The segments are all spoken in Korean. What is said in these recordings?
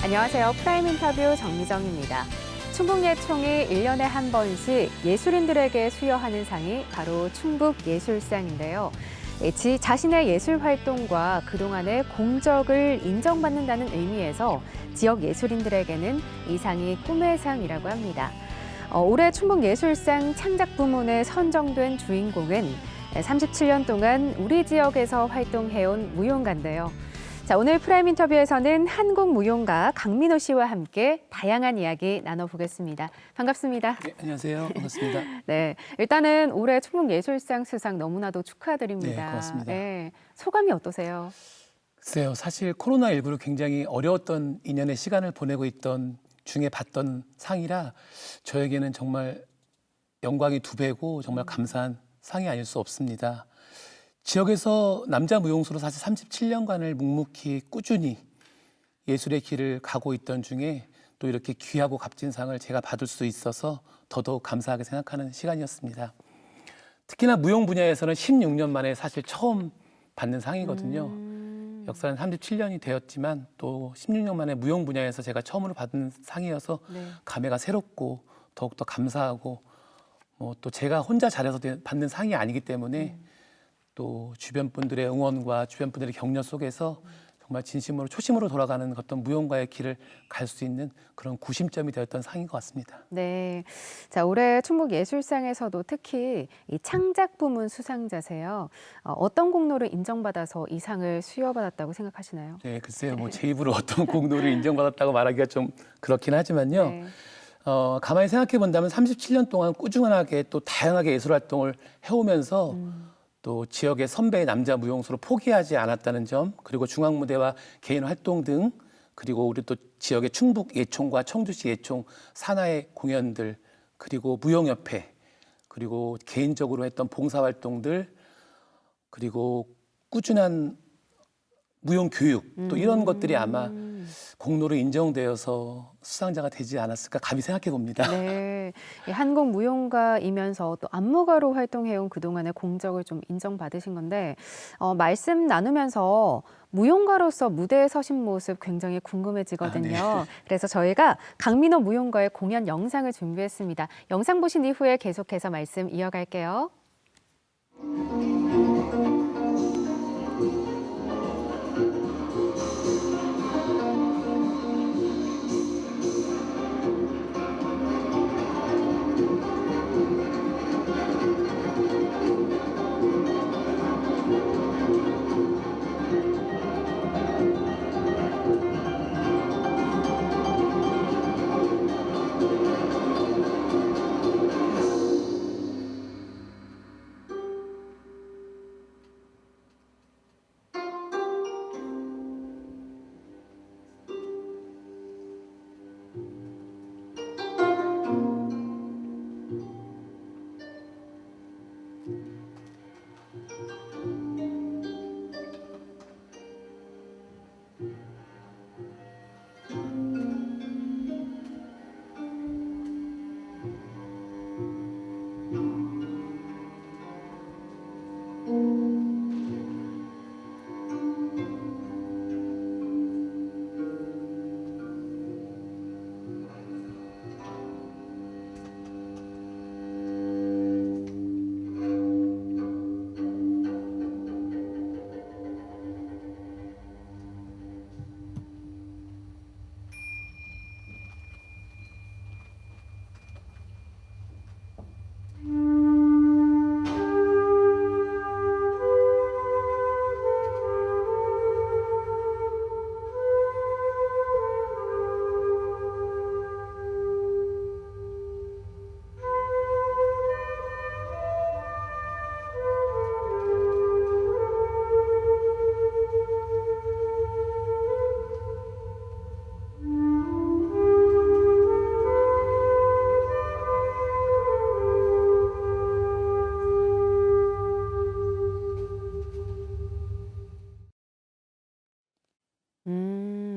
안녕하세요. 프라임 인터뷰 정미정입니다. 충북예총이 1년에 한 번씩 예술인들에게 수여하는 상이 바로 충북예술상인데요. 자신의 예술 활동과 그동안의 공적을 인정받는다는 의미에서 지역 예술인들에게는 이 상이 꿈의 상이라고 합니다. 올해 충북예술상 창작 부문에 선정된 주인공은 37년 동안 우리 지역에서 활동해온 무용가인데요. 자, 오늘 프라임 인터뷰에서는 한국 무용가 강민호 씨와 함께 다양한 이야기 나눠보겠습니다. 반갑습니다. 네, 안녕하세요. 반갑습니다. 네, 일단은 올해 충북예술상 수상 너무나도 축하드립니다. 네, 고맙습니다. 네, 소감이 어떠세요? 글쎄요, 사실 코로나19로 굉장히 어려웠던 2년의 시간을 보내고 있던 중에 받던 상이라 저에게는 정말 영광이 2배고 정말 감사한 상이 아닐 수 없습니다. 지역에서 남자 무용수로 사실 37년간을 묵묵히 꾸준히 예술의 길을 가고 있던 중에 또 이렇게 귀하고 값진 상을 제가 받을 수 있어서 더더욱 감사하게 생각하는 시간이었습니다. 특히나 무용 분야에서는 16년 만에 사실 처음 받는 상이거든요. 역사는 37년이 되었지만 또 16년 만에 무용 분야에서 제가 처음으로 받은 상이어서 감회가 새롭고 더욱더 감사하고 또 제가 혼자 잘해서 받는 상이 아니기 때문에 또 주변 분들의 응원과 주변 분들의 격려 속에서 정말 진심으로 초심으로 돌아가는 어떤 무용가의 길을 갈 수 있는 그런 구심점이 되었던 상인 것 같습니다. 네, 자 올해 충북예술상에서도 특히 이 창작 부문 수상자세요. 어떤 공로를 인정받아서 이 상을 수여받았다고 생각하시나요? 네, 글쎄요, 제 입으로 어떤 공로를 인정받았다고 말하기가 좀 그렇긴 하지만요. 네. 가만히 생각해 본다면 37년 동안 꾸준하게 또 다양하게 예술 활동을 해오면서 또 지역의 선배의 남자 무용수로 포기하지 않았다는 점, 그리고 중앙무대와 개인 활동 등, 그리고 우리 또 지역의 충북 예총과 청주시 예총 산하의 공연들, 그리고 무용협회, 그리고 개인적으로 했던 봉사활동들, 그리고 꾸준한 무용 교육, 또 이런 것들이 아마 공로로 인정되어서 수상자가 되지 않았을까 감히 생각해 봅니다. 네, 이 한국 무용가이면서 또 안무가로 활동해온 그동안의 공적을 좀 인정받으신 건데 말씀 나누면서 무용가로서 무대에 서신 모습 굉장히 궁금해지거든요. 아, 네. 그래서 저희가 강민호 무용가의 공연 영상을 준비했습니다. 영상 보신 이후에 계속해서 말씀 이어갈게요.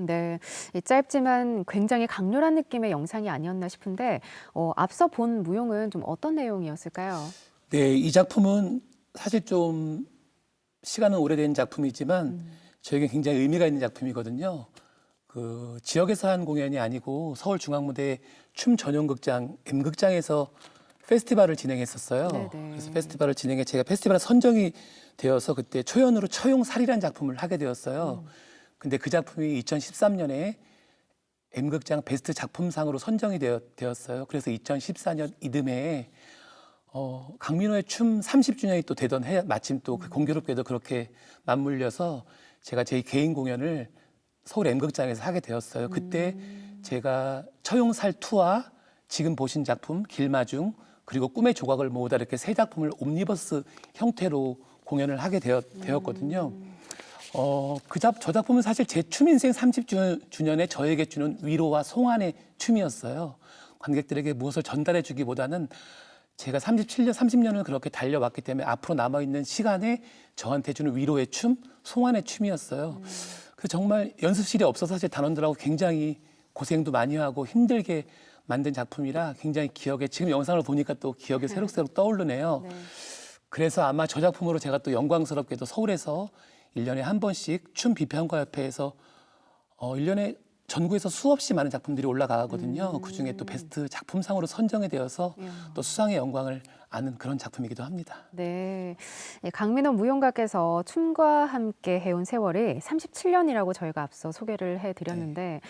네. 이 짧지만 굉장히 강렬한 느낌의 영상이 아니었나 싶은데 앞서 본 무용은 좀 어떤 내용이었을까요? 네, 이 작품은 사실 좀 시간은 오래된 작품이지만 저에게 굉장히 의미가 있는 작품이거든요. 그 지역에서 한 공연이 아니고 서울중앙무대 춤 전용극장 M극장에서 페스티벌을 진행했었어요. 네네. 그래서 페스티벌을 진행해 제가 페스티벌에 선정이 되어서 그때 초연으로 처용살이라는 작품을 하게 되었어요. 근데 그 작품이 2013년에 M극장 베스트 작품상으로 선정이 되었어요. 그래서 2014년 이듬해에 강민호의 춤 30주년이 또 되던 해 마침 또 그 공교롭게도 그렇게 맞물려서 제가 제 개인 공연을 서울 M극장에서 하게 되었어요. 그때 제가 처용살 2와 지금 보신 작품 길마중 그리고 꿈의 조각을 모으다 이렇게 세 작품을 옴니버스 형태로 공연을 하게 되었거든요. 저 작품은 사실 제 춤 인생 30주년에 저에게 주는 위로와 송환의 춤이었어요. 관객들에게 무엇을 전달해 주기보다는 제가 30년을 그렇게 달려왔기 때문에 앞으로 남아있는 시간에 저한테 주는 위로의 춤, 송환의 춤이었어요. 그래서 정말 연습실이 없어서 사실 단원들하고 굉장히 고생도 많이 하고 힘들게 만든 작품이라 굉장히 기억에 지금 영상을 보니까 또 기억에 새록새록 떠오르네요. 네. 그래서 아마 저 작품으로 제가 또 영광스럽게도 서울에서 1년에 한 번씩 춤 비평가협회에서 1년에 전국에서 수없이 많은 작품들이 올라가거든요. 그중에 또 베스트 작품상으로 선정이 되어서 또 수상의 영광을 아는 그런 작품이기도 합니다. 네. 강민호 무용가께서 춤과 함께 해온 세월이 37년이라고 저희가 앞서 소개를 해드렸는데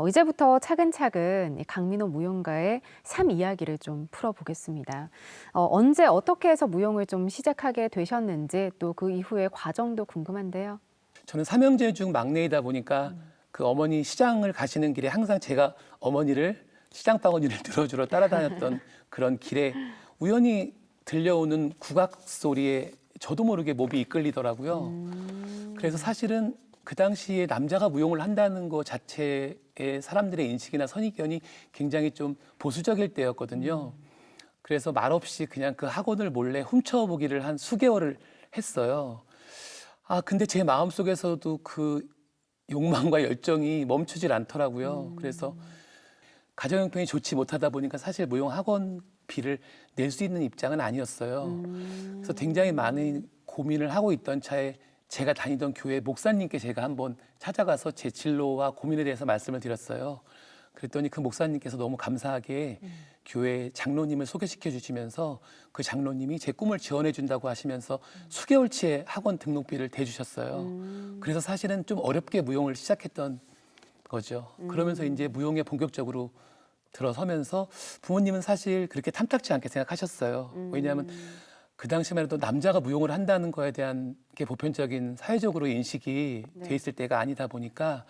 이제부터 차근차근 이 강민호 무용가의 삶 이야기를 좀 풀어보겠습니다. 언제 어떻게 해서 무용을 좀 시작하게 되셨는지 또 그 이후의 과정도 궁금한데요. 저는 삼형제 중 막내이다 보니까 그 어머니 시장을 가시는 길에 항상 제가 어머니를 시장 바구니를 들어주러 따라다녔던 그런 길에 우연히 들려오는 국악 소리에 저도 모르게 몸이 이끌리더라고요. 그래서 사실은 그 당시에 남자가 무용을 한다는 것 자체에 사람들의 인식이나 선입견이 굉장히 좀 보수적일 때였거든요. 그래서 말없이 그냥 그 학원을 몰래 훔쳐보기를 한 수개월을 했어요. 근데 제 마음속에서도 그 욕망과 열정이 멈추질 않더라고요. 그래서 가정 형편이 좋지 못하다 보니까 사실 무용 학원비를 낼 수 있는 입장은 아니었어요. 그래서 굉장히 많은 고민을 하고 있던 차에 제가 다니던 교회 목사님께 제가 한번 찾아가서 제 진로와 고민에 대해서 말씀을 드렸어요. 그랬더니 그 목사님께서 너무 감사하게 교회 장로님을 소개시켜 주시면서 그 장로님이 제 꿈을 지원해 준다고 하시면서 수개월치의 학원 등록비를 대주셨어요. 그래서 사실은 좀 어렵게 무용을 시작했던 거죠. 그러면서 이제 무용에 본격적으로 들어서면서 부모님은 사실 그렇게 탐탁지 않게 생각하셨어요. 왜냐하면 그 당시만 해도 남자가 무용을 한다는 거에 대한 게 보편적인 사회적으로 인식이 돼 있을 때가 아니다 보니까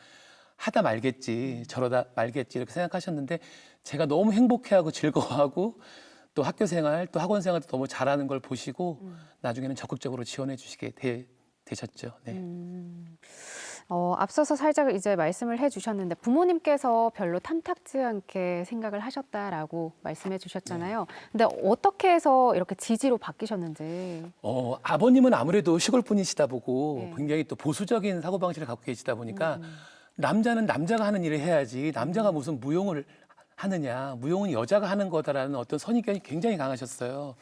하다 말겠지, 저러다 말겠지 이렇게 생각하셨는데 제가 너무 행복해하고 즐거워하고 또 학교 생활, 또 학원 생활도 너무 잘하는 걸 보시고 나중에는 적극적으로 지원해 주시게 되셨죠. 네. 앞서서 살짝 이제 말씀을 해주셨는데 부모님께서 별로 탐탁지 않게 생각을 하셨다라고 말씀해 주셨잖아요. 근데 어떻게 해서 이렇게 지지로 바뀌셨는지. 아버님은 아무래도 시골 분이시다 보고 네. 굉장히 또 보수적인 사고방식을 갖고 계시다 보니까 남자는 남자가 하는 일을 해야지 남자가 무슨 무용을 하느냐, 무용은 여자가 하는 거다라는 어떤 선입견이 굉장히 강하셨어요.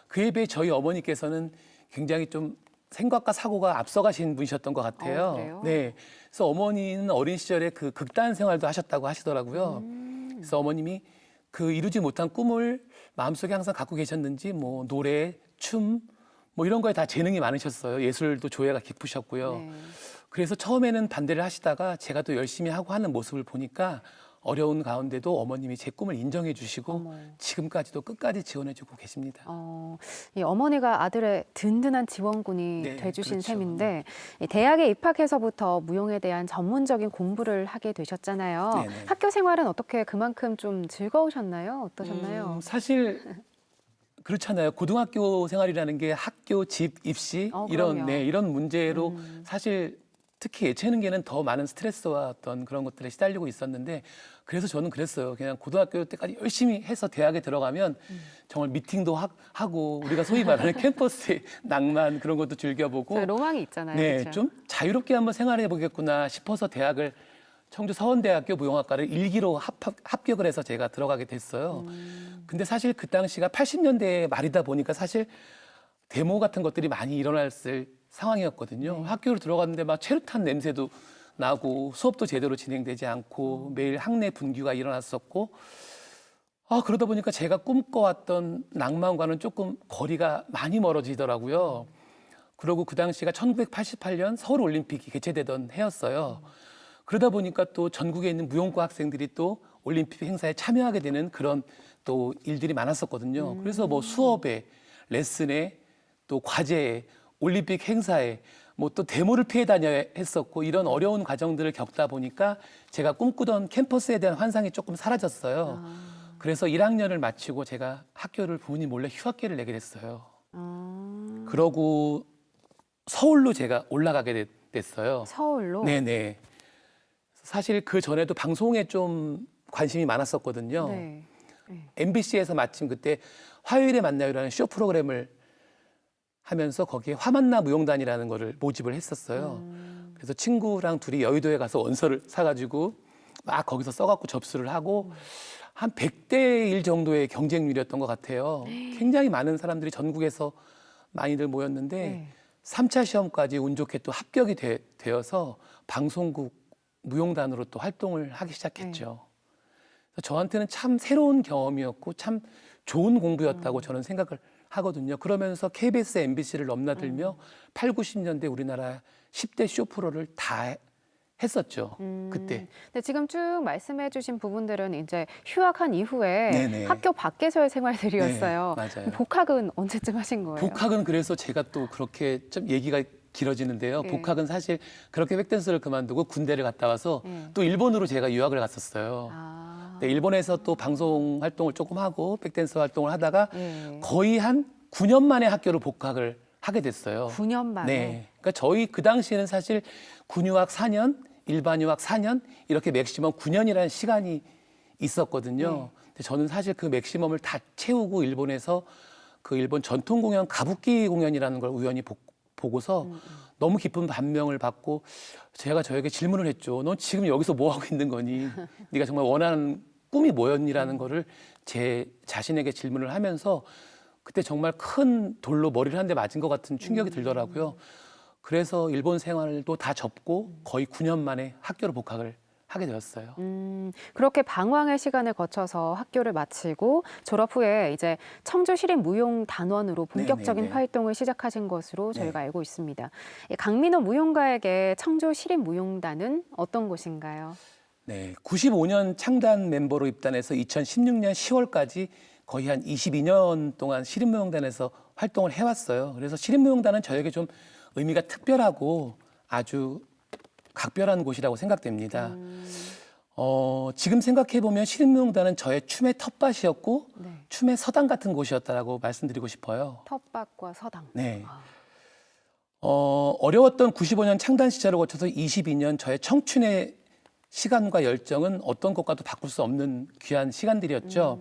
그에 비해 저희 어머니께서는 굉장히 좀 생각과 사고가 앞서가신 분이셨던 것 같아요. 그래요? 네, 그래서 어머니는 어린 시절에 그 극단 생활도 하셨다고 하시더라고요. 그래서 어머님이 그 이루지 못한 꿈을 마음속에 항상 갖고 계셨는지 뭐 노래, 춤 뭐 이런 거에 다 재능이 많으셨어요. 예술도 조예가 깊으셨고요. 네. 그래서 처음에는 반대를 하시다가 제가 또 열심히 하고 하는 모습을 보니까 어려운 가운데도 어머님이 제 꿈을 인정해 주시고 어머. 지금까지도 끝까지 지원해 주고 계십니다. 이 어머니가 아들의 든든한 지원군이 네, 돼주신 그렇죠. 셈인데 이 대학에 입학해서부터 무용에 대한 전문적인 공부를 하게 되셨잖아요. 네네. 학교 생활은 어떻게 그만큼 좀 즐거우셨나요? 어떠셨나요? 사실 그렇잖아요. 고등학교 생활이라는 게 학교, 집, 입시 그럼요. 이런 문제로 사실 특히 예체능계는 더 많은 스트레스와 어떤 그런 것들에 시달리고 있었는데 그래서 저는 그랬어요. 그냥 고등학교 때까지 열심히 해서 대학에 들어가면 정말 미팅도 하고 우리가 소위 말하는 캠퍼스의 낭만 그런 것도 즐겨보고 저 로망이 있잖아요. 네, 그렇죠? 좀 자유롭게 한번 생활해 보겠구나 싶어서 대학을 청주 서원대학교 무용학과를 1기로 합격을 해서 제가 들어가게 됐어요. 근데 사실 그 당시가 80년대 말이다 보니까 사실 데모 같은 것들이 많이 일어났을 상황이었거든요. 학교를 들어갔는데 막 최루탄 냄새도 나고 수업도 제대로 진행되지 않고 매일 학내 분규가 일어났었고 그러다 보니까 제가 꿈꿔왔던 낭만과는 조금 거리가 많이 멀어지더라고요. 그리고 그 당시가 1988년 서울올림픽이 개최되던 해였어요. 그러다 보니까 또 전국에 있는 무용과 학생들이 또 올림픽 행사에 참여하게 되는 그런 또 일들이 많았었거든요. 그래서 뭐 수업에, 레슨에, 또 과제에, 올림픽 행사에 뭐 또 데모를 피해 다녀야 했었고 이런 어려운 과정들을 겪다 보니까 제가 꿈꾸던 캠퍼스에 대한 환상이 조금 사라졌어요. 그래서 1학년을 마치고 제가 학교를 부모님 몰래 휴학계를 내게 됐어요. 그러고 서울로 제가 올라가게 됐어요. 서울로? 네네. 사실 그 전에도 방송에 좀 관심이 많았었거든요. 네. 네. MBC에서 마침 그때 화요일에 만나요라는 쇼 프로그램을 하면서 거기에 화만나 무용단이라는 거를 모집을 했었어요. 그래서 친구랑 둘이 여의도에 가서 원서를 사가지고 막 거기서 써갖고 접수를 하고 한 100대 1 정도의 경쟁률이었던 것 같아요. 굉장히 많은 사람들이 전국에서 많이들 모였는데 네. 3차 시험까지 운 좋게 또 합격이 되어서 방송국 무용단으로 또 활동을 하기 시작했죠. 그래서 저한테는 참 새로운 경험이었고 참 좋은 공부였다고 저는 생각을 하거든요. 그러면서 KBS, MBC를 넘나들며 8, 90년대 우리나라 10대 쇼 프로를 다 했었죠. 그때. 근데 지금 쭉 말씀해 주신 부분들은 이제 휴학한 이후에 네네. 학교 밖에서의 생활들이었어요. 네, 맞아요. 복학은 언제쯤 하신 거예요? 복학은 그래서 제가 또 그렇게 좀 얘기가 길어지는데요. 네. 복학은 사실 그렇게 백댄서를 그만두고 군대를 갔다 와서 또 일본으로 제가 유학을 갔었어요. 네, 일본에서 또 방송 활동을 조금 하고 백댄서 활동을 하다가 네. 거의 한 9년 만에 학교로 복학을 하게 됐어요. 9년 만에? 네. 그러니까 저희 그 당시에는 사실 군유학 4년, 일반 유학 4년 이렇게 맥시멈 9년이라는 시간이 있었거든요. 근데 저는 사실 그 맥시멈을 다 채우고 일본에서 그 일본 전통 공연 가부키 공연이라는 걸 우연히 보고서 너무 깊은 감명을 받고 제가 저에게 질문을 했죠. 넌 지금 여기서 뭐 하고 있는 거니? 네가 정말 원하는 꿈이 뭐였니라는 거를 제 자신에게 질문을 하면서 그때 정말 큰 돌로 머리를 한 대 맞은 것 같은 충격이 들더라고요. 그래서 일본 생활도 다 접고 거의 9년 만에 학교로 복학을 하게 되었어요. 그렇게 방황의 시간을 거쳐서 학교를 마치고 졸업 후에 이제 청주 시립무용단원으로 본격적인 네네네. 활동을 시작하신 것으로 저희가 네. 알고 있습니다. 이 강민호 무용가에게 청주 시립무용단은 어떤 곳인가요? 네, 95년 창단 멤버로 입단해서 2016년 10월까지 거의 한 22년 동안 시립무용단에서 활동을 해왔어요. 그래서 시립무용단은 저에게 좀 의미가 특별하고 아주 각별한 곳이라고 생각됩니다. 지금 생각해보면 시립무용단은 저의 춤의 텃밭이었고 네. 춤의 서당 같은 곳이었다라고 말씀드리고 싶어요. 텃밭과 서당. 네. 어려웠던 95년 창단 시절을 거쳐서 22년 저의 청춘의 시간과 열정은 어떤 것과도 바꿀 수 없는 귀한 시간들이었죠.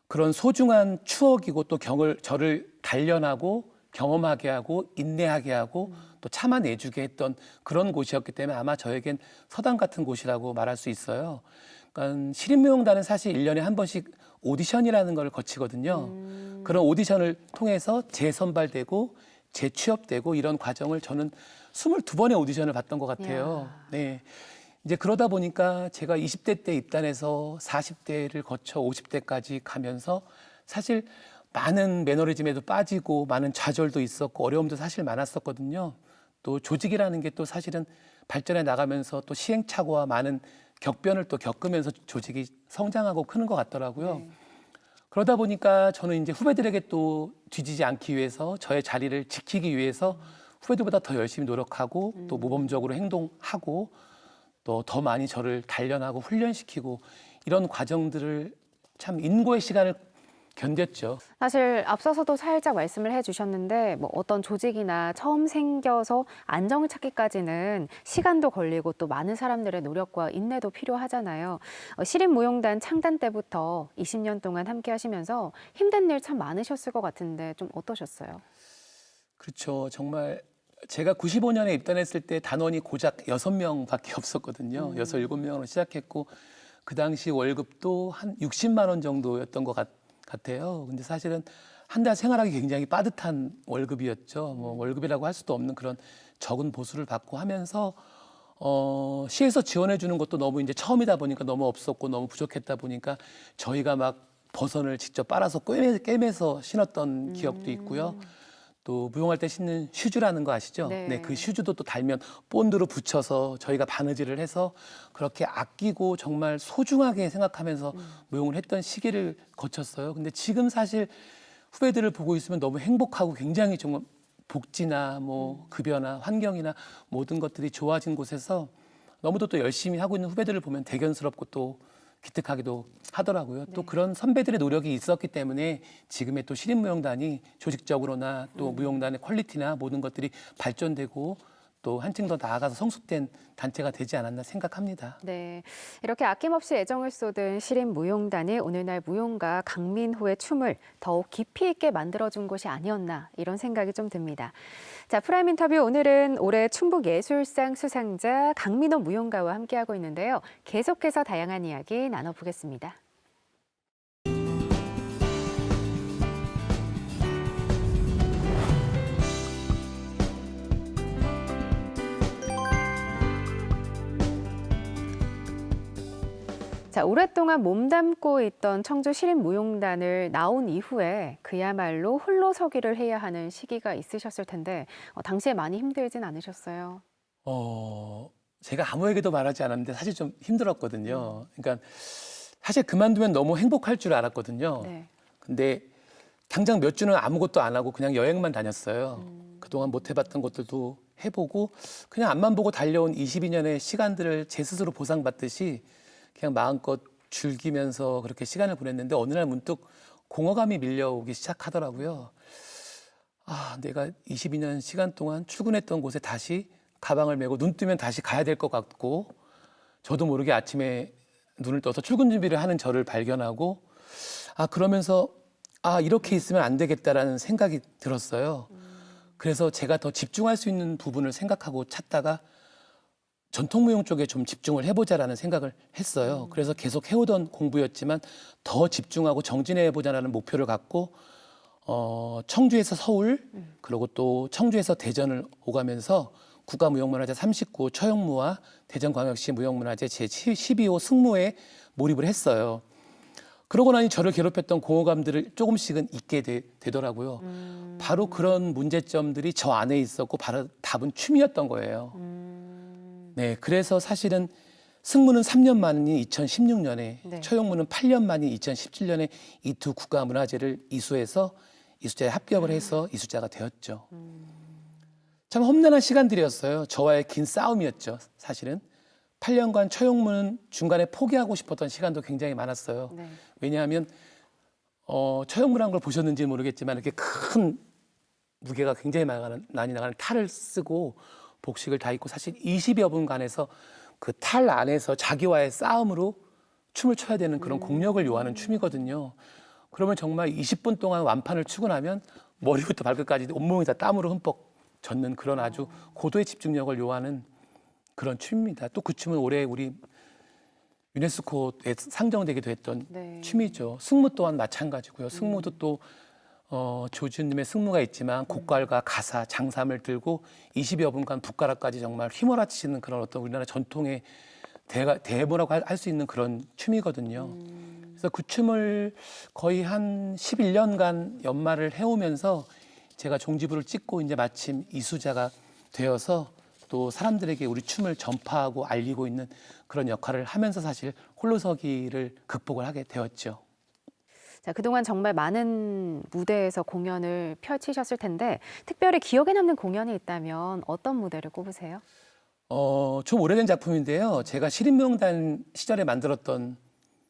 그런 소중한 추억이고 또 저를 단련하고 경험하게 하고 인내하게 하고 또 참아내주게 했던 그런 곳이었기 때문에 아마 저에겐 서당 같은 곳이라고 말할 수 있어요. 그러니까 시립무용단은 사실 1년에 한 번씩 오디션이라는 걸 거치거든요. 그런 오디션을 통해서 재선발되고 재취업되고 이런 과정을 저는 22번의 오디션을 봤던 것 같아요. 네. 이제 그러다 보니까 제가 20대 때 입단해서 40대를 거쳐 50대까지 가면서 사실 많은 매너리즘에도 빠지고 많은 좌절도 있었고 어려움도 사실 많았었거든요. 또 조직이라는 게 또 사실은 발전해 나가면서 또 시행착오와 많은 격변을 또 겪으면서 조직이 성장하고 크는 것 같더라고요. 그러다 보니까 저는 이제 후배들에게 또 뒤지지 않기 위해서 저의 자리를 지키기 위해서 후배들보다 더 열심히 노력하고 또 모범적으로 행동하고 또 더 많이 저를 단련하고 훈련시키고 이런 과정들을 참 인고의 시간을 견뎠죠. 사실 앞서서도 살짝 말씀을 해주셨는데 뭐 어떤 조직이나 처음 생겨서 안정을 찾기까지는 시간도 걸리고 또 많은 사람들의 노력과 인내도 필요하잖아요. 시립무용단 창단 때부터 20년 동안 함께 하시면서 힘든 일 참 많으셨을 것 같은데 좀 어떠셨어요? 그렇죠. 정말 제가 95년에 입단했을 때 단원이 고작 6명밖에 없었거든요. 6, 7명으로 시작했고 그 당시 월급도 한 60만 원 정도였던 것 같아요. 근데 사실은 한 달 생활하기 굉장히 빠듯한 월급이었죠. 뭐 월급이라고 할 수도 없는 그런 적은 보수를 받고 하면서 시에서 지원해 주는 것도 너무 이제 처음이다 보니까 너무 없었고 너무 부족했다 보니까 저희가 막 버선을 직접 빨아서 꿰매서 신었던 기억도 있고요. 또 무용할 때 신는 슈즈라는 거 아시죠? 네. 네, 그 슈즈도 또 달면 본드로 붙여서 저희가 바느질을 해서 그렇게 아끼고 정말 소중하게 생각하면서 무용을 했던 시기를 거쳤어요. 근데 지금 사실 후배들을 보고 있으면 너무 행복하고 굉장히 정말 복지나 뭐 급여나 환경이나 모든 것들이 좋아진 곳에서 너무도 또 열심히 하고 있는 후배들을 보면 대견스럽고 또 기특하기도 하더라고요. 또 그런 선배들의 노력이 있었기 때문에 지금의 또 시립무용단이 조직적으로나 또 무용단의 퀄리티나 모든 것들이 발전되고 또 한층 더 나아가서 성숙된 단체가 되지 않았나 생각합니다. 네, 이렇게 아낌없이 애정을 쏟은 시립무용단이 오늘날 무용가 강민호의 춤을 더욱 깊이 있게 만들어준 곳이 아니었나 이런 생각이 좀 듭니다. 자, 프라임 인터뷰 오늘은 올해 충북예술상 수상자 강민호 무용가와 함께하고 있는데요. 계속해서 다양한 이야기 나눠보겠습니다. 자, 오랫동안 몸담고 있던 청주 시립무용단을 나온 이후에 그야말로 홀로 서기를 해야 하는 시기가 있으셨을 텐데 당시에 많이 힘들진 않으셨어요? 제가 아무에게도 말하지 않았는데 사실 좀 힘들었거든요. 그러니까 사실 그만두면 너무 행복할 줄 알았거든요. 네. 근데 당장 몇 주는 아무것도 안 하고 그냥 여행만 다녔어요. 그동안 못 해봤던 것들도 해보고 그냥 앞만 보고 달려온 22년의 시간들을 제 스스로 보상받듯이 그냥 마음껏 즐기면서 그렇게 시간을 보냈는데 어느 날 문득 공허감이 밀려오기 시작하더라고요. 아, 내가 22년 시간 동안 출근했던 곳에 다시 가방을 메고 눈 뜨면 다시 가야 될 것 같고 저도 모르게 아침에 눈을 떠서 출근 준비를 하는 저를 발견하고 그러면서 이렇게 있으면 안 되겠다라는 생각이 들었어요. 그래서 제가 더 집중할 수 있는 부분을 생각하고 찾다가 전통무용 쪽에 좀 집중을 해보자라는 생각을 했어요. 그래서 계속 해오던 공부였지만 더 집중하고 정진해보자라는 목표를 갖고 청주에서 서울 그리고 또 청주에서 대전을 오가면서 국가무용문화재 39호 처형무와 대전광역시 무용문화재 제12호 승무에 몰입을 했어요. 그러고 나니 저를 괴롭혔던 공허감들을 조금씩은 잊게 되더라고요. 바로 그런 문제점들이 저 안에 있었고 바로 답은 춤이었던 거예요. 네, 그래서 사실은 승무는 3년 만인 2016년에 네. 처형무는 8년 만인 2017년에 이 두 국가문화재를 이수해서 이수자에 합격을 해서 이수자가 되었죠. 참 험난한 시간들이었어요. 저와의 긴 싸움이었죠. 사실은 8년간 처형무는 중간에 포기하고 싶었던 시간도 굉장히 많았어요. 네. 왜냐하면 처형무라는 걸 보셨는지 모르겠지만 이렇게 큰 무게가 굉장히 많이 나가는 탈을 쓰고 복식을 다 입고 사실 20여 분간에서 그 탈 안에서 자기와의 싸움으로 춤을 춰야 되는 그런 공력을 요하는 춤이거든요. 그러면 정말 20분 동안 완판을 추고 나면 머리부터 발끝까지 온몸이 다 땀으로 흠뻑 젖는 그런 아주 고도의 집중력을 요하는 그런 춤입니다. 또 그 춤은 올해 우리 유네스코에 상정되기도 했던 네. 춤이죠. 승무 또한 마찬가지고요. 승무도 또 조지훈님의 승무가 있지만 곡갈과 가사, 장삼을 들고 20여 분간 붓가락까지 정말 휘몰아치는 그런 어떤 우리나라 전통의 대모라고 할 수 있는 그런 춤이거든요. 그래서 그 춤을 거의 한 11년간 연말을 해오면서 제가 종지부를 찍고 이제 마침 이수자가 되어서 또 사람들에게 우리 춤을 전파하고 알리고 있는 그런 역할을 하면서 사실 홀로서기를 극복을 하게 되었죠. 자, 그동안 정말 많은 무대에서 공연을 펼치셨을 텐데 특별히 기억에 남는 공연이 있다면 어떤 무대를 꼽으세요? 좀 오래된 작품인데요. 제가 시립무용단 시절에 만들었던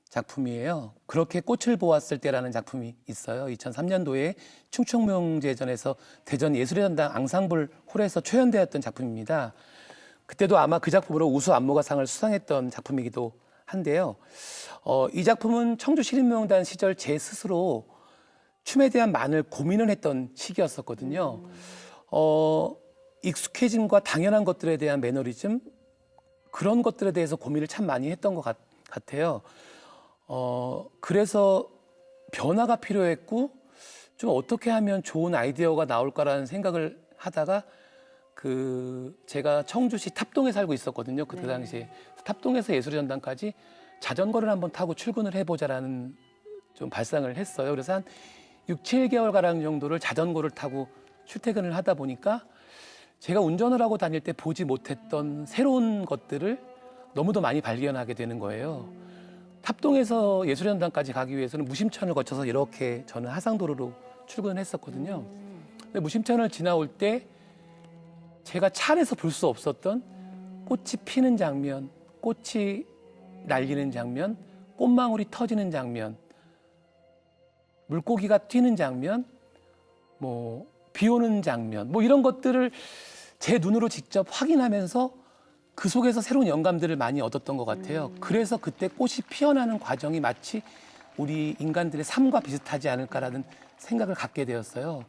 작품이에요. 그렇게 꽃을 보았을 때라는 작품이 있어요. 2003년도에 충청무용제전에서 대전 예술의 전당 앙상블 홀에서 초연되었던 작품입니다. 그때도 아마 그 작품으로 우수 안무가상을 수상했던 작품이기도 한데요. 이 작품은 청주 시립무용단 시절 제 스스로 춤에 대한 많은 고민을 했던 시기였었거든요. 익숙해짐과 당연한 것들에 대한 매너리즘 그런 것들에 대해서 고민을 참 많이 했던 것 같아요. 그래서 변화가 필요했고 좀 어떻게 하면 좋은 아이디어가 나올까라는 생각을 하다가 제가 청주시 탑동에 살고 있었거든요. 그때 네. 당시에 탑동에서 예술의 전당까지 자전거를 한번 타고 출근을 해보자라는 좀 발상을 했어요. 그래서 한 6, 7개월 가량 정도를 자전거를 타고 출퇴근을 하다 보니까 제가 운전을 하고 다닐 때 보지 못했던 새로운 것들을 너무도 많이 발견하게 되는 거예요. 탑동에서 예술의 전당까지 가기 위해서는 무심천을 거쳐서 이렇게 저는 하상도로로 출근을 했었거든요. 근데 무심천을 지나올 때 제가 차 안에서 볼 수 없었던 꽃이 피는 장면, 꽃이 날리는 장면, 꽃망울이 터지는 장면, 물고기가 튀는 장면, 비 오는 장면, 이런 것들을 제 눈으로 직접 확인하면서 그 속에서 새로운 영감들을 많이 얻었던 것 같아요. 그래서 그때 꽃이 피어나는 과정이 마치 우리 인간들의 삶과 비슷하지 않을까라는 생각을 갖게 되었어요.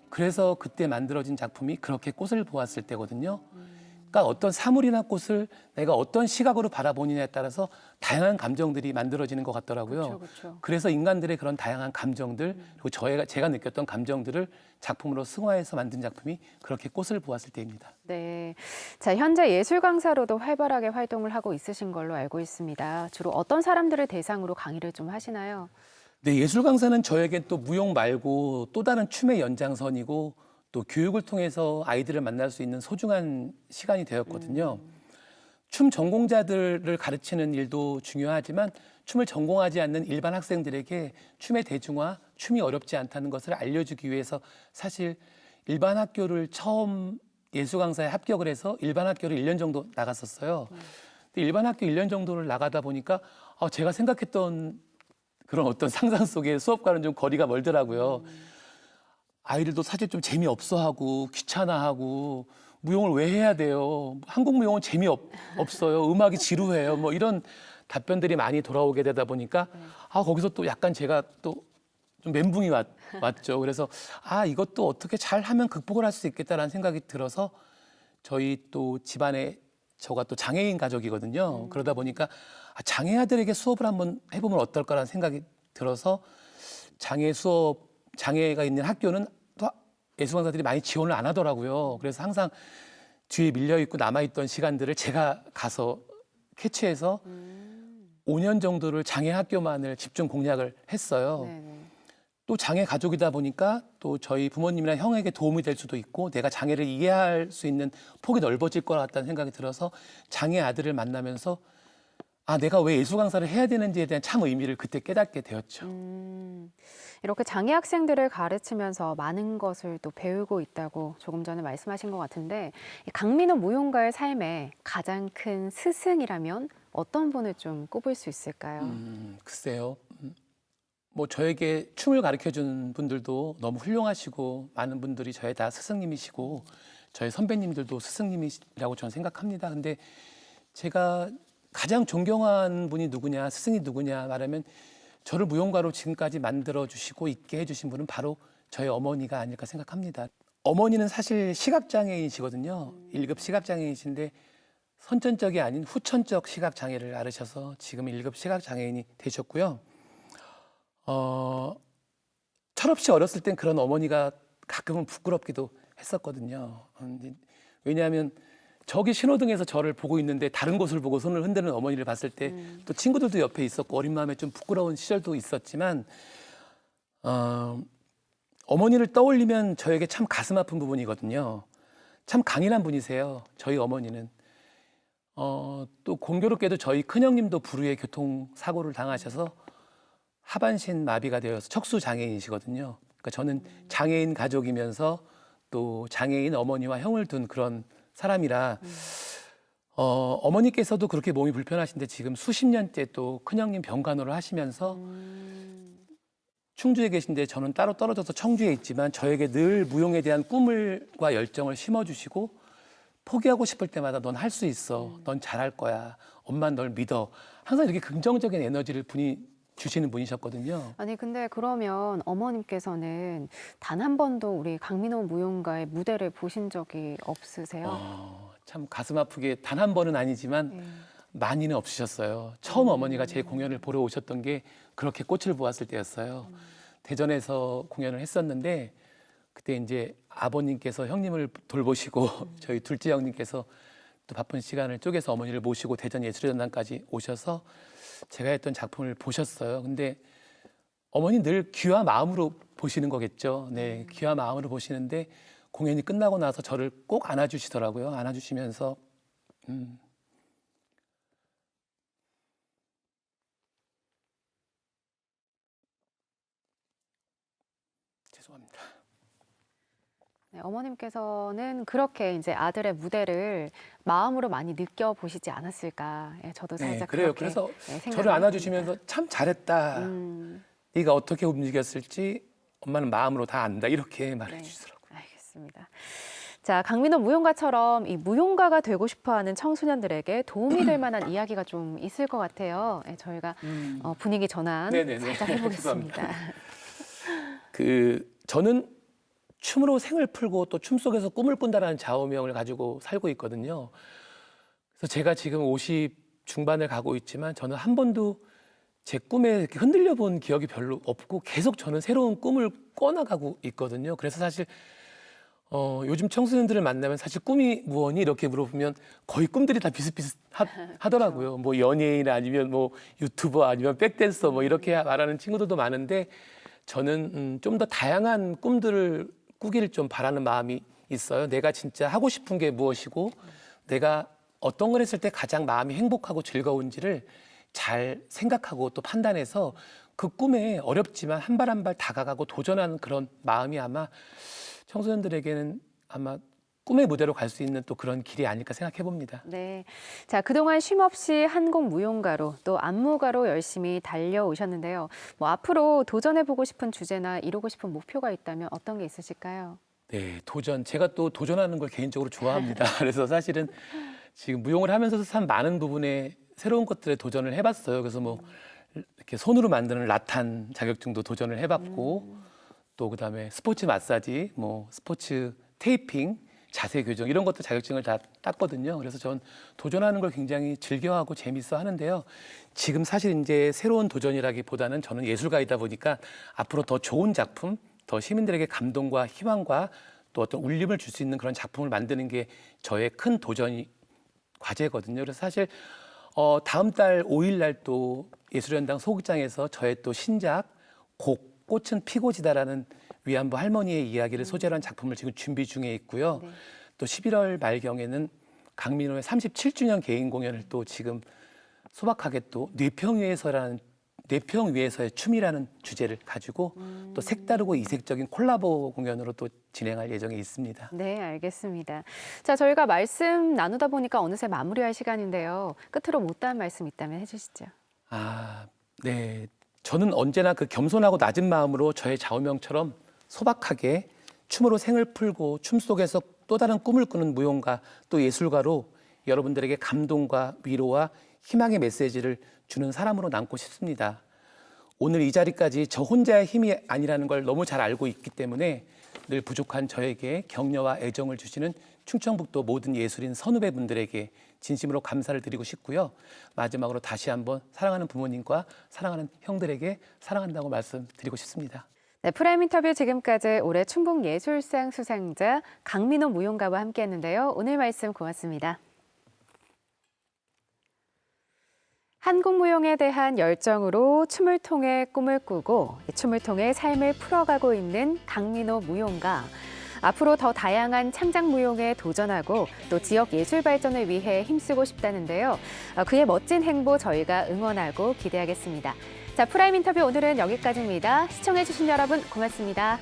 그래서 그때 만들어진 작품이 그렇게 꽃을 보았을 때거든요. 그러니까 어떤 사물이나 꽃을 내가 어떤 시각으로 바라보느냐에 따라서 다양한 감정들이 만들어지는 것 같더라고요. 그렇죠. 그래서 인간들의 그런 다양한 감정들, 그리고 제가 느꼈던 감정들을 작품으로 승화해서 만든 작품이 그렇게 꽃을 보았을 때입니다. 네. 자, 현재 예술 강사로도 활발하게 활동을 하고 있으신 걸로 알고 있습니다. 주로 어떤 사람들을 대상으로 강의를 좀 하시나요? 네, 예술 강사는 저에겐 또 무용 말고 또 다른 춤의 연장선이고 또 교육을 통해서 아이들을 만날 수 있는 소중한 시간이 되었거든요. 춤 전공자들을 가르치는 일도 중요하지만 춤을 전공하지 않는 일반 학생들에게 춤의 대중화, 춤이 어렵지 않다는 것을 알려주기 위해서 사실 일반 학교를 처음 예술 강사에 합격을 해서 일반 학교를 1년 정도 나갔었어요. 근데 일반 학교 1년 정도를 나가다 보니까 제가 생각했던 그런 어떤 상상 속의 수업과는 좀 거리가 멀더라고요. 아이들도 사실 좀 재미없어하고 귀찮아하고 무용을 왜 해야 돼요? 한국 무용은 재미없어요. 음악이 지루해요. 이런 답변들이 많이 돌아오게 되다 보니까 거기서 또 약간 제가 또 좀 멘붕이 왔죠. 그래서 이것도 어떻게 잘 하면 극복을 할 수 있겠다라는 생각이 들어서 저희 또 집안에 저가 또 장애인 가족이거든요. 그러다 보니까 장애 아들에게 수업을 한번 해보면 어떨까라는 생각이 들어서 장애가 있는 학교는 또 예술 강사들이 많이 지원을 안 하더라고요. 그래서 항상 뒤에 밀려있고 남아있던 시간들을 제가 가서 캐치해서 5년 정도를 장애 학교만을 집중 공략을 했어요. 네네. 또 장애 가족이다 보니까 또 저희 부모님이나 형에게 도움이 될 수도 있고 내가 장애를 이해할 수 있는 폭이 넓어질 것 같다는 생각이 들어서 장애 아들을 만나면서 내가 왜 예술 강사를 해야 되는지에 대한 참 의미를 그때 깨닫게 되었죠. 이렇게 장애 학생들을 가르치면서 많은 것을 또 배우고 있다고 조금 전에 말씀하신 것 같은데 이 강민호 무용가의 삶에 가장 큰 스승이라면 어떤 분을 좀 꼽을 수 있을까요? 글쎄요. 저에게 춤을 가르쳐준 분들도 너무 훌륭하시고 많은 분들이 저의 다 스승님이시고 저의 선배님들도 스승님이라고 저는 생각합니다. 근데 제가 가장 존경한 분이 누구냐, 스승이 누구냐 말하면 저를 무용가로 지금까지 만들어주시고 있게 해주신 분은 바로 저의 어머니가 아닐까 생각합니다. 어머니는 사실 시각장애인이시거든요. 1급 시각장애인이신데 선천적이 아닌 후천적 시각장애를 앓으셔서 지금 1급 시각장애인이 되셨고요. 철없이 어렸을 땐 그런 어머니가 가끔은 부끄럽기도 했었거든요. 왜냐하면 저기 신호등에서 저를 보고 있는데 다른 곳을 보고 손을 흔드는 어머니를 봤을 때 또 친구들도 옆에 있었고 어린 마음에 좀 부끄러운 시절도 있었지만 어머니를 떠올리면 저에게 참 가슴 아픈 부분이거든요. 참 강인한 분이세요. 저희 어머니는. 또 공교롭게도 저희 큰형님도 불우의 교통사고를 당하셔서 하반신 마비가 되어서 척수 장애인이시거든요. 그러니까 저는 장애인 가족이면서 또 장애인 어머니와 형을 둔 그런 사람이라 어머니께서도 그렇게 몸이 불편하신데 지금 수십 년째 또 큰형님 병간호를 하시면서 충주에 계신데 저는 따로 떨어져서 청주에 있지만 저에게 늘 무용에 대한 꿈과 열정을 심어주시고 포기하고 싶을 때마다 넌 할 수 있어. 넌 잘할 거야. 엄마는 널 믿어. 항상 이렇게 긍정적인 에너지를 주시는 분이셨거든요. 아니 근데 그러면 어머님께서는 단 한 번도 우리 강민호 무용가의 무대를 보신 적이 없으세요? 참 가슴 아프게 단 한 번은 아니지만 많이는 없으셨어요. 처음 어머니가 제 공연을 보러 오셨던 게 그렇게 꽃을 보았을 때였어요. 대전에서 공연을 했었는데 그때 이제 아버님께서 형님을 돌보시고 저희 둘째 형님께서 또 바쁜 시간을 쪼개서 어머니를 모시고 대전 예술전당까지 오셔서 제가 했던 작품을 보셨어요. 근데 어머니 늘 귀와 마음으로 보시는 거겠죠. 네, 귀와 마음으로 보시는데 공연이 끝나고 나서 저를 꼭 안아주시더라고요. 안아주시면서 죄송합니다. 네, 어머님께서는 그렇게 이제 아들의 무대를 마음으로 많이 느껴보시지 않았을까. 예, 저도 네, 살짝 그래요. 그렇게 그래서 네, 생각을 저를 해봅니다. 안아주시면서 참 잘했다. 음, 네가 어떻게 움직였을지 엄마는 마음으로 다 안다. 이렇게 네, 말해주시더라고요. 알겠습니다. 자, 강민호 무용가처럼 이 무용가가 되고 싶어하는 청소년들에게 도움이 될 만한 이야기가 좀 있을 것 같아요. 예, 저희가 분위기 전환 네네네. 살짝 해보겠습니다. 저는 춤으로 생을 풀고 또 춤 속에서 꿈을 꾼다라는 좌우명을 가지고 살고 있거든요. 그래서 제가 지금 50 중반을 가고 있지만 저는 한 번도 제 꿈에 이렇게 흔들려 본 기억이 별로 없고 계속 저는 새로운 꿈을 꿔나가고 있거든요. 그래서 사실 요즘 청소년들을 만나면 사실 꿈이 무엇니 이렇게 물어보면 거의 꿈들이 다 비슷비슷하더라고요. 뭐 연예인 아니면 뭐 유튜버 아니면 백댄서 뭐 이렇게 말하는 친구들도 많은데 저는 좀 더 다양한 꿈들을 꾸기를 좀 바라는 마음이 있어요. 내가 진짜 하고 싶은 게 무엇이고 내가 어떤 걸 했을 때 가장 마음이 행복하고 즐거운지를 잘 생각하고 또 판단해서 그 꿈에 어렵지만 한 발 한 발 다가가고 도전하는 그런 마음이 아마 청소년들에게는 아마 꿈의 무대로 갈 수 있는 또 그런 길이 아닐까 생각해 봅니다. 네. 자, 그동안 쉼없이 한국 무용가로 또 안무가로 열심히 달려오셨는데요. 뭐 앞으로 도전해보고 싶은 주제나 이루고 싶은 목표가 있다면 어떤 게 있으실까요? 네, 도전. 제가 또 도전하는 걸 개인적으로 좋아합니다. 그래서 사실은 지금 무용을 하면서도 참 많은 부분에 새로운 것들에 도전을 해봤어요. 그래서 뭐 이렇게 손으로 만드는 라탄 자격증도 도전을 해봤고 또 그다음에 스포츠 마사지, 뭐 스포츠 테이핑, 자세 교정 이런 것도 자격증을 다 땄거든요. 그래서 전 도전하는 걸 굉장히 즐겨하고 재밌어 하는데요. 지금 사실 이제 새로운 도전이라기보다는 저는 예술가이다 보니까 앞으로 더 좋은 작품, 더 시민들에게 감동과 희망과 또 어떤 울림을 줄 수 있는 그런 작품을 만드는 게 저의 큰 도전 과제거든요. 그래서 사실 다음 달 5일 날 또 예술연당 소극장에서 저의 또 신작 곡 꽃은 피고 지다라는 위안부 할머니의 이야기를 소재로 한 작품을 지금 준비 중에 있고요. 네. 또 11월 말경에는 강민호의 37주년 개인 공연을 또 지금 소박하게 또 뇌평 위에서의 춤이라는 주제를 가지고 또 색다르고 이색적인 콜라보 공연으로 또 진행할 예정에 있습니다. 네, 알겠습니다. 자, 저희가 말씀 나누다 보니까 어느새 마무리할 시간인데요. 끝으로 못다한 말씀 있다면 해주시죠. 네. 저는 언제나 그 겸손하고 낮은 마음으로 저의 좌우명처럼 소박하게 춤으로 생을 풀고 춤 속에서 또 다른 꿈을 꾸는 무용가 또 예술가로 여러분들에게 감동과 위로와 희망의 메시지를 주는 사람으로 남고 싶습니다. 오늘 이 자리까지 저 혼자의 힘이 아니라는 걸 너무 잘 알고 있기 때문에 늘 부족한 저에게 격려와 애정을 주시는 충청북도 모든 예술인 선후배분들에게 진심으로 감사를 드리고 싶고요. 마지막으로 다시 한번 사랑하는 부모님과 사랑하는 형들에게 사랑한다고 말씀드리고 싶습니다. 네, 프라임 인터뷰 지금까지 올해 충북예술상 수상자 강민호 무용가와 함께했는데요. 오늘 말씀 고맙습니다. 한국 무용에 대한 열정으로 춤을 통해 꿈을 꾸고 춤을 통해 삶을 풀어가고 있는 강민호 무용가. 앞으로 더 다양한 창작 무용에 도전하고 또 지역 예술 발전을 위해 힘쓰고 싶다는데요. 그의 멋진 행보 저희가 응원하고 기대하겠습니다. 자, 프라임 인터뷰 오늘은 여기까지입니다. 시청해주신 여러분 고맙습니다.